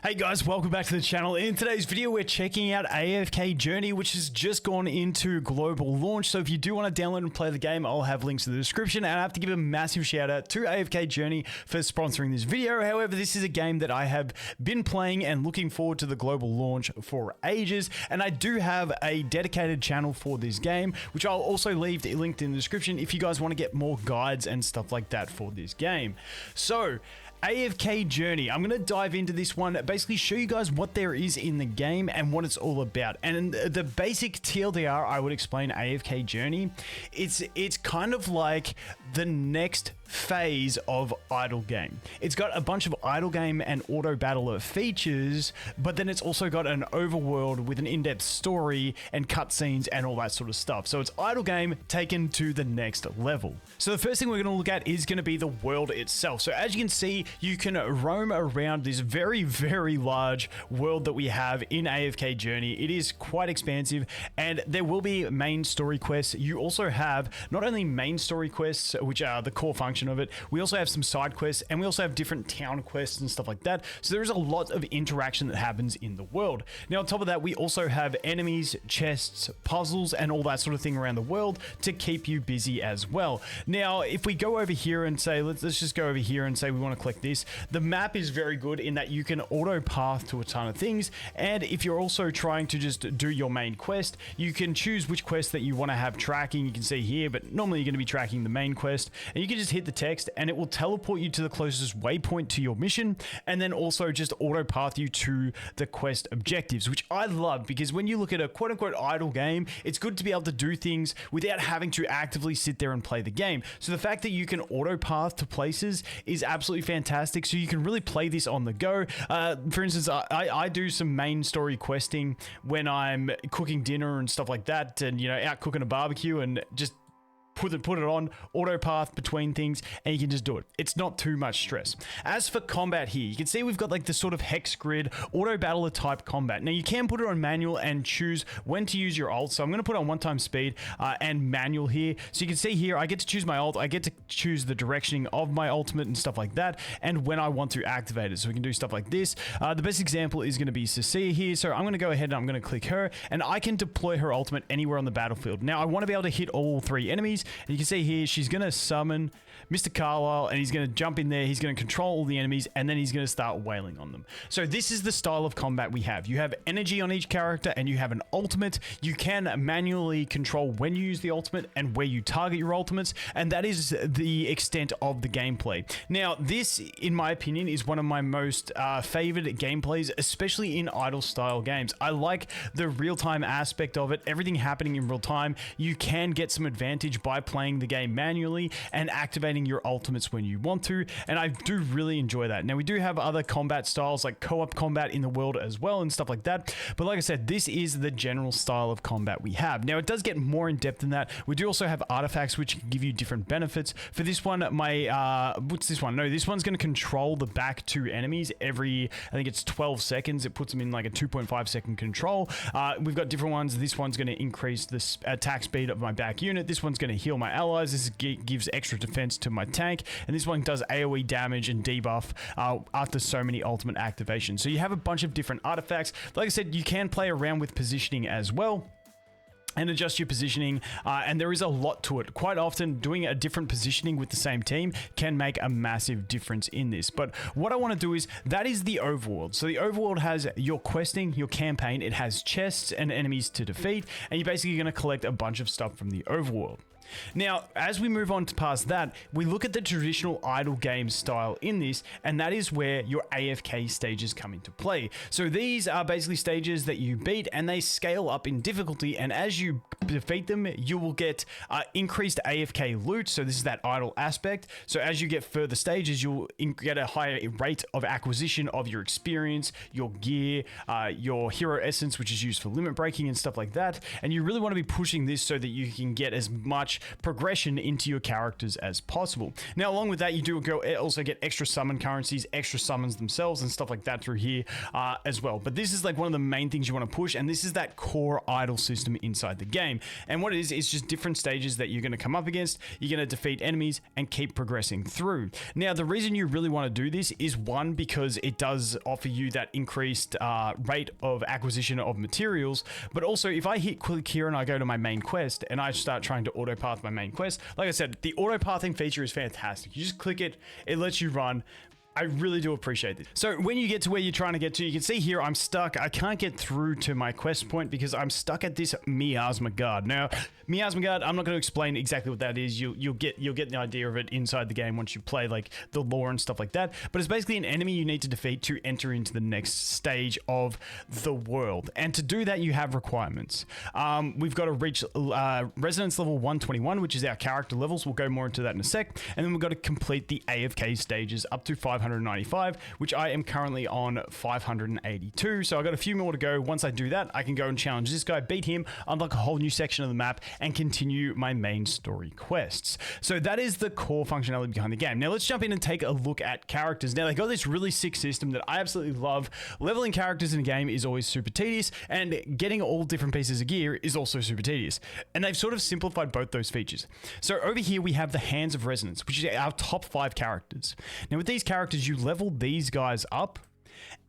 Hey guys, welcome back to the channel. In today's video, we're checking out AFK Journey, which has just gone into global launch. So if you do want to download and play the game, I'll have links in the description. And I have to give a massive shout out to AFK Journey for sponsoring this video. However, this is a game that I have been playing and looking forward to the global launch for ages. And I do have a dedicated channel for this game, which I'll also leave linked in the description if you guys want to get more guides and stuff like that for this game. So AFK Journey, I'm going to dive into this one, basically show you guys what there is in the game and what it's all about. And the basic TLDR I would explain AFK Journey, it's kind of like the next phase of idle game. It's got a bunch of idle game and auto battler features, but then it's also got an overworld with an in-depth story and cutscenes and all that sort of stuff. So it's idle game taken to the next level. So the first thing we're going to look at is going to be the world itself. So as you can see, you can roam around this very, very large world that we have in AFK Journey. It is quite expansive, and there will be main story quests. You also have not only main story quests, which are the core function of it, we also have some side quests, and we also have different town quests and stuff like that. So there is a lot of interaction that happens in the world. Now on top of that, we also have enemies, chests, puzzles, and all that sort of thing around the world to keep you busy as well. Now if we go over here and say, let's just go over here and say we want to click this, the map is very good in that you can auto path to a ton of things. And if you're also trying to just do your main quest, you can choose which quest that you want to have tracking. You can see here, but normally you're going to be tracking the main quest, and you can just hit the text and it will teleport you to the closest waypoint to your mission, and then also just auto path you to the quest objectives, which I love, because when you look at a quote-unquote idle game, it's good to be able to do things without having to actively sit there and play the game. So the fact that you can auto path to places is absolutely fantastic, so you can really play this on the go. For instance, I do some main story questing when I'm cooking dinner and stuff like that, and you know, out cooking a barbecue, and just put it on auto path between things, and you can just do it. It's not too much stress. As for combat here, you can see we've got like this sort of hex grid auto battler type combat. Now you can put it on manual and choose when to use your ult. So I'm going to put on 1x speed and manual here. So you can see here, I get to choose my ult. I get to choose the directioning of my ultimate and stuff like that, and when I want to activate it. So we can do stuff like this. The best example is going to be Cecilia here. So I'm going to go ahead and I'm going to click her, and I can deploy her ultimate anywhere on the battlefield. Now I want to be able to hit all three enemies. And you can see here, she's going to summon Mr. Carlisle, and he's going to jump in there. He's going to control all the enemies, and then he's going to start wailing on them. So this is the style of combat we have. You have energy on each character, and you have an ultimate. You can manually control when you use the ultimate and where you target your ultimates, and that is the extent of the gameplay. Now, this, in my opinion, is one of my most favored gameplays, especially in idle style games. I like the real-time aspect of it, everything happening in real time. You can get some advantage by playing the game manually and activating your ultimates when you want to, and I do really enjoy that. Now we do have other combat styles like co-op combat in the world as well and stuff like that, but like I said, this is the general style of combat we have. Now it does get more in depth than that. We do also have artifacts which can give you different benefits. For this one, what's this one? No, this one's going to control the back two enemies every, I think it's 12 seconds. It puts them in like a 2.5 second control. We've got different ones. This one's going to increase the attack speed of my back unit. This one's going to heal my allies. This gives extra defense to my tank, and this one does AoE damage and debuff after so many ultimate activations. So you have a bunch of different artifacts. Like I said, you can play around with positioning as well and adjust your positioning, and there is a lot to it. Quite often, doing a different positioning with the same team can make a massive difference in this. But what I want to do is, that is the overworld. So the overworld has your questing, your campaign, it has chests and enemies to defeat, and you're basically going to collect a bunch of stuff from the overworld. Now, as we move on to past that, we look at the traditional idle game style in this, and that is where your AFK stages come into play. So these are basically stages that you beat, and they scale up in difficulty, and as you defeat them, you will get increased AFK loot. So this is that idle aspect. So as you get further stages, you'll get a higher rate of acquisition of your experience, your gear, your hero essence, which is used for limit breaking and stuff like that. And you really want to be pushing this so that you can get as much progression into your characters as possible. Now, along with that, you do also get extra summon currencies, extra summons themselves, and stuff like that through here as well. But this is like one of the main things you want to push, and this is that core idle system inside the game. game. And what it is just different stages that you're going to come up against. You're going to defeat enemies and keep progressing through. Now, the reason you really want to do this is, one, because it does offer you that increased rate of acquisition of materials, but also if I hit click here and I go to my main quest and I start trying to auto path my main quest, like I said, the auto pathing feature is fantastic. You just click it, it lets you run. I really do appreciate this. So when you get to where you're trying to get to, you can see here I'm stuck. I can't get through to my quest point because I'm stuck at this miasma guard. Now, miasma guard, I'm not going to explain exactly what that is. You'll get the idea of it inside the game once you play like the lore and stuff like that. But it's basically an enemy you need to defeat to enter into the next stage of the world. And to do that, you have requirements. We've got to reach resonance level 121, which is our character levels. We'll go more into that in a sec. And then we've got to complete the AFK stages up to 595, which I am currently on 582. So I got a few more to go. Once I do that, I can go and challenge this guy, beat him, unlock a whole new section of the map, and continue my main story quests. So that is the core functionality behind the game. Now let's jump in and take a look at characters. Now they got this really sick system that I absolutely love. Leveling characters in a game is always super tedious, and getting all different pieces of gear is also super tedious. And they've sort of simplified both those features. So over here we have the Hands of Resonance, which is our top 5 characters. Now with these characters, you level these guys up,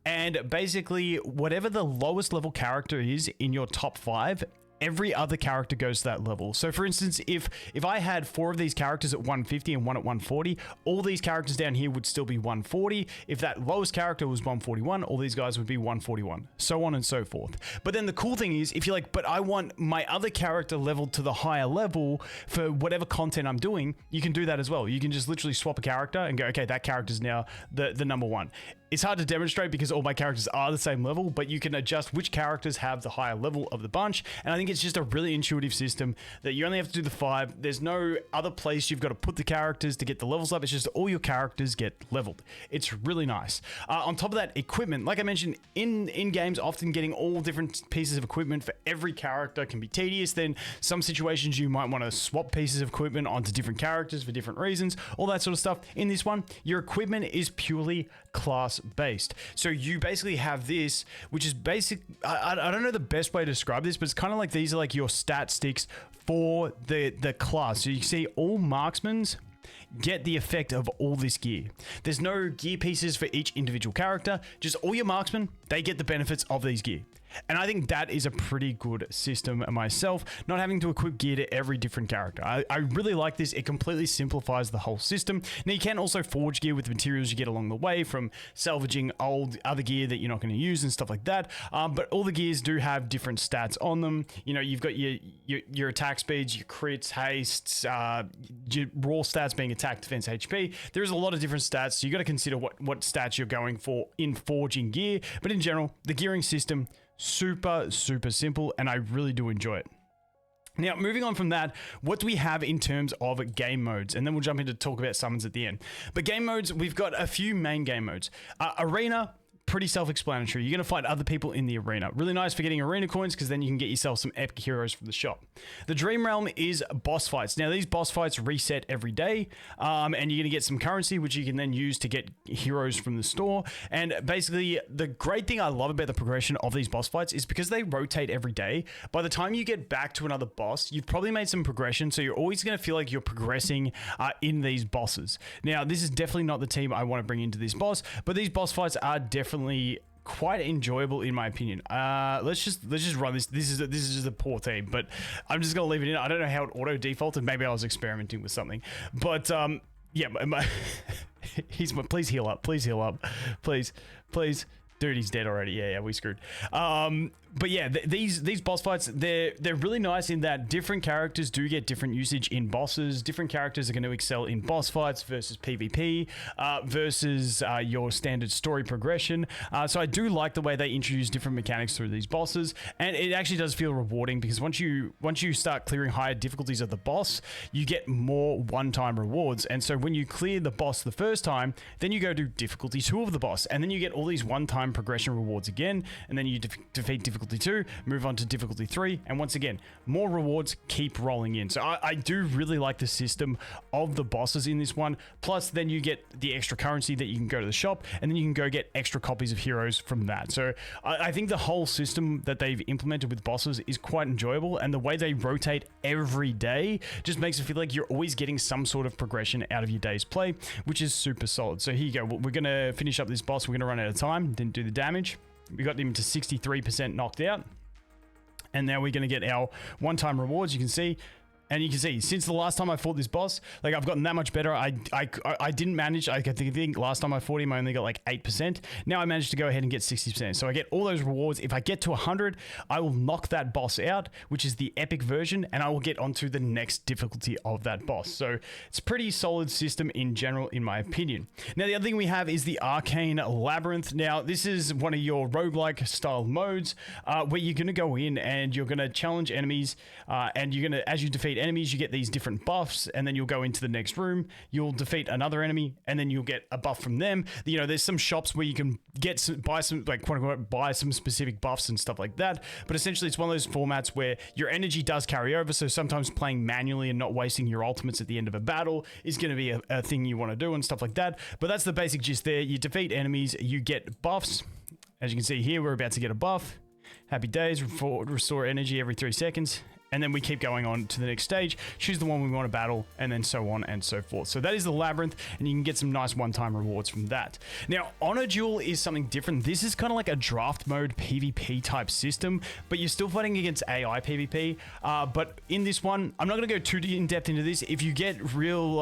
and basically whatever the lowest level character is in your top 5, every other character goes to that level. So for instance, if I had 4 of these characters at 150 and 1 at 140, all these characters down here would still be 140. If that lowest character was 141, all these guys would be 141, so on and so forth. But then the cool thing is, if you're like, but I want my other character leveled to the higher level for whatever content I'm doing, you can do that as well. You can just literally swap a character and go, okay, that character's now the number 1. It's hard to demonstrate because all my characters are the same level, but you can adjust which characters have the higher level of the bunch. And I think it's just a really intuitive system that you only have to do the 5. There's no other place you've got to put the characters to get the levels up. It's just all your characters get leveled. It's really nice. On top of that, equipment, like I mentioned, in games, often getting all different pieces of equipment for every character can be tedious. Then some situations you might want to swap pieces of equipment onto different characters for different reasons, all that sort of stuff. In this one, your equipment is purely class based. So you basically have this, which is basic. I don't know the best way to describe this, but it's kind of like these are like your stat sticks for the class. So you see all marksmen's get the effect of all this gear. There's no gear pieces for each individual character, just all your marksmen, they get the benefits of these gear. And I think that is a pretty good system myself, not having to equip gear to every different character. I really like this. It completely simplifies the whole system. Now you can also forge gear with the materials you get along the way from salvaging other gear that you're not going to use and stuff like that. But all the gears do have different stats on them. You know, you've got your attack speeds, your crits, hastes, your raw stats being attack, defense, HP. There's a lot of different stats, so you got to consider what stats you're going for in forging gear. But in general, the gearing system, super simple, and I really do enjoy it. Now, moving on from that, what do we have in terms of game modes? And then we'll jump into talk about summons at the end. But game modes, we've got a few main game modes. Arena, pretty self-explanatory. You're going to find other people in the arena. Really nice for getting arena coins, because then you can get yourself some epic heroes from the shop. The Dream Realm is boss fights. Now, these boss fights reset every day, and you're going to get some currency, which you can then use to get heroes from the store. And basically, the great thing I love about the progression of these boss fights is because they rotate every day. By the time you get back to another boss, you've probably made some progression, so you're always going to feel like you're progressing in these bosses. Now, this is definitely not the team I want to bring into this boss, but these boss fights are definitely quite enjoyable in my opinion. Let's just run this. This is just a poor team, but I'm just gonna leave it in. I don't know how it auto defaulted. Maybe I was experimenting with something, but yeah. Please heal up. Please heal up. Please. Dude, he's dead already. Yeah, we screwed. But yeah, these boss fights, they're really nice in that different characters do get different usage in bosses. Different characters are going to excel in boss fights versus PvP, versus your standard story progression. So I do like the way they introduce different mechanics through these bosses, and it actually does feel rewarding, because once you start clearing higher difficulties of the boss, you get more one-time rewards. And so when you clear the boss the first time, then you go to difficulty 2 of the boss, and then you get all these one-time progression rewards again, and then you defeat difficulty difficulty 2, move on to difficulty 3, and once again, more rewards keep rolling in. So I do really like the system of the bosses in this one. Plus, then you get the extra currency that you can go to the shop, and then you can go get extra copies of heroes from that. So I think the whole system that they've implemented with bosses is quite enjoyable, and the way they rotate every day just makes it feel like you're always getting some sort of progression out of your day's play, which is super solid. So here you go. We're going to finish up this boss. We're going to run out of time. Didn't do the damage. We got him to 63% knocked out. And now we're going to get our one-time rewards. You can see. And you can see, since the last time I fought this boss, like I've gotten that much better. I didn't manage, I think last time I fought him, I only got like 8%. Now I managed to go ahead and get 60%. So I get all those rewards. If I get to 100, I will knock that boss out, which is the epic version, and I will get onto the next difficulty of that boss. So it's a pretty solid system in general, in my opinion. Now, the other thing we have is the Arcane Labyrinth. Now, this is one of your roguelike style modes where you're going to go in and you're going to challenge enemies, and you're going to, as you defeat enemies, you get these different buffs, and then you'll go into the next room, you'll defeat another enemy, and then you'll get a buff from them. You know, there's some shops where you can buy some, like, quote unquote, buy some specific buffs and stuff like that. But essentially, it's one of those formats where your energy does carry over. So sometimes playing manually and not wasting your ultimates at the end of a battle is going to be a thing you want to do and stuff like that. But that's the basic gist there. You defeat enemies, you get buffs. As you can see here, we're about to get a buff. Happy days, restore energy every 3 seconds. And then we keep going on to the next stage, choose the one we want to battle, and then so on and so forth. So that is the Labyrinth, and you can get some nice one-time rewards from that. Now, Honor Duel is something different. This is kind of like a draft mode PvP type system, but you're still fighting against AI PvP. But in this one, I'm not going to go too in-depth into this. If you get real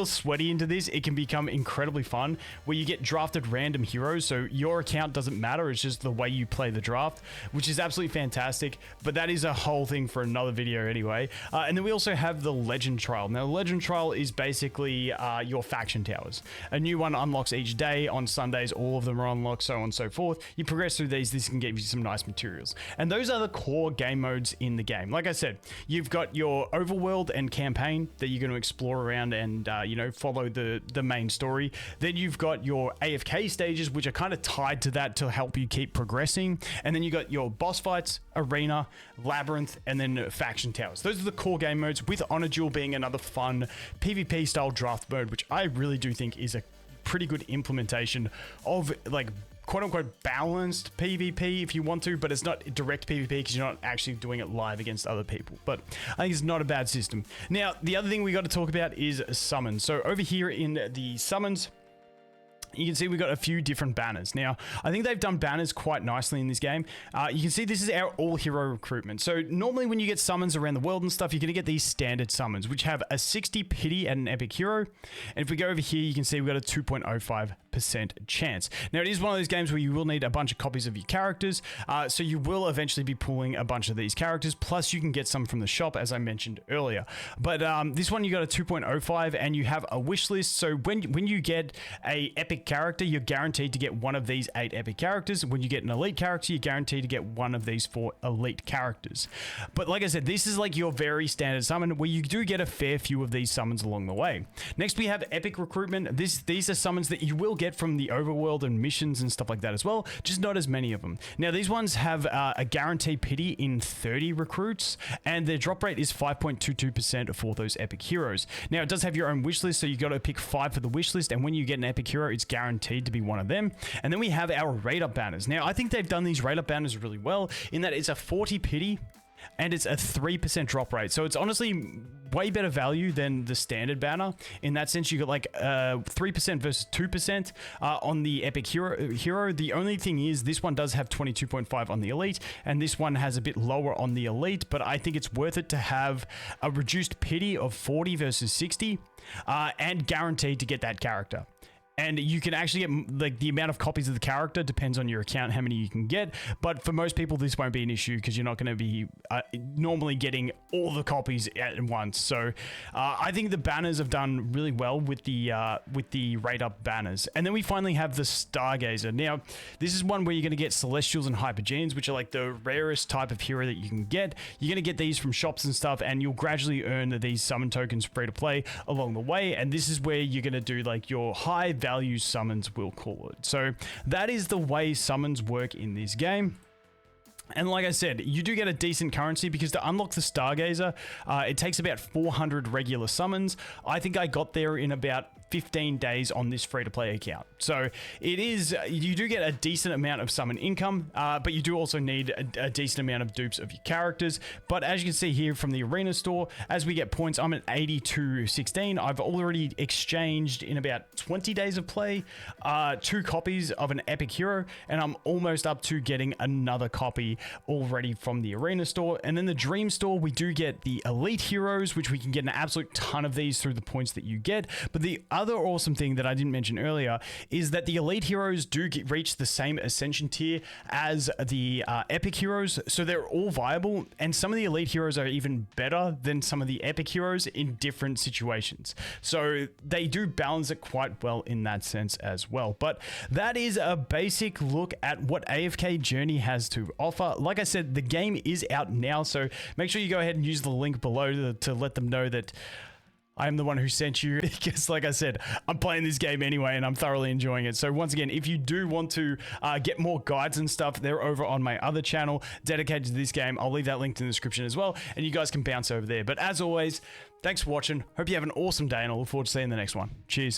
sweaty into this, it can become incredibly fun, where you get drafted random heroes. So your account doesn't matter. It's just the way you play the draft, which is absolutely fantastic. But that is a whole thing for another video anyway. And then we also have the Legend Trial. Now, the Legend Trial is basically your faction towers. A new one unlocks each day. On Sundays, all of them are unlocked, so on and so forth. You progress through these. This can give you some nice materials. And those are the core game modes in the game. Like I said, you've got your overworld and campaign that you're going to explore around and you know, follow the main story. Then you've got your AFK stages, which are kind of tied to that to help you keep progressing. And then you got your boss fights, arena, labyrinth, and then faction towers. Those are the core game modes, with Honor Duel being another fun PvP style draft mode, which I really do think is a pretty good implementation of, like, quote unquote balanced PvP if you want to, but it's not direct PvP because you're not actually doing it live against other people. But I think it's not a bad system. Now, the other thing we got to talk about is summons. So over here in the summons, you can see we've got a few different banners. Now, I think they've done banners quite nicely in this game. You can see this is our all-hero recruitment. So normally when you get summons around the world and stuff, you're going to get these standard summons, which have a 60 pity and an epic hero. And if we go over here, you can see we've got a 2.05% chance. Now, it is one of those games where you will need a bunch of copies of your characters. So you will eventually be pulling a bunch of these characters. Plus, you can get some from the shop, as I mentioned earlier. But this one, you got a 2.05 and you have a wish list. So when you get a epic character, you're guaranteed to get one of these 8 epic characters. When you get an elite character, you're guaranteed to get one of these 4 elite characters. But like I said, this is like your very standard summon, where you do get a fair few of these summons along the way. Next, we have epic recruitment. These are summons that you will get from the overworld and missions and stuff like that as well, just not as many of them. Now, these ones have a guaranteed pity in 30 recruits, and their drop rate is 5.22% for those epic heroes. Now, it does have your own wish list, so you got to pick 5 for the wish list, and when you get an epic hero, it's guaranteed to be one of them. And then we have our rate up banners. Now, I think they've done these rate up banners really well, in that it's a 40 pity and it's a 3% drop rate. So it's honestly way better value than the standard banner. In that sense, you got like 3% versus 2% on the epic hero. The only thing is, this one does have 22.5 on the elite, and this one has a bit lower on the elite, but I think it's worth it to have a reduced pity of 40 versus 60 and guaranteed to get that character. And you can actually get, like, the amount of copies of the character depends on your account, how many you can get. But for most people, this won't be an issue because you're not going to be normally getting all the copies at once. So I think the banners have done really well with the rate up banners. And then we finally have the Stargazer. Now, this is one where you're going to get Celestials and Hypergenes, which are like the rarest type of hero that you can get. You're going to get these from shops and stuff, and you'll gradually earn these summon tokens free to play along the way. And this is where you're going to do like your high value summons, we'll call it. So that is the way summons work in this game. And like I said, you do get a decent currency because to unlock the Stargazer, it takes about 400 regular summons. I think I got there in about 15 days on this free-to-play account. So it is, you do get a decent amount of summon income, but you do also need a decent amount of dupes of your characters. But as you can see here from the arena store, as we get points, I'm at 82.16. I've already exchanged in about 20 days of play, 2 copies of an epic hero, and I'm almost up to getting another copy already from the arena store. And then the dream store, we do get the elite heroes, which we can get an absolute ton of these through the points that you get. But the other awesome thing that I didn't mention earlier is that the elite heroes do reach the same ascension tier as the epic heroes, so they're all viable, and some of the elite heroes are even better than some of the epic heroes in different situations. So they do balance it quite well in that sense as well. But that is a basic look at what AFK Journey has to offer. Like I said, the game is out now, so make sure you go ahead and use the link below to let them know that I'm the one who sent you, because like I said, I'm playing this game anyway and I'm thoroughly enjoying it. So once again, if you do want to get more guides and stuff, they're over on my other channel dedicated to this game. I'll leave that link in the description as well, and you guys can bounce over there. But as always, thanks for watching. Hope you have an awesome day, and I look forward to seeing the next one. Cheers.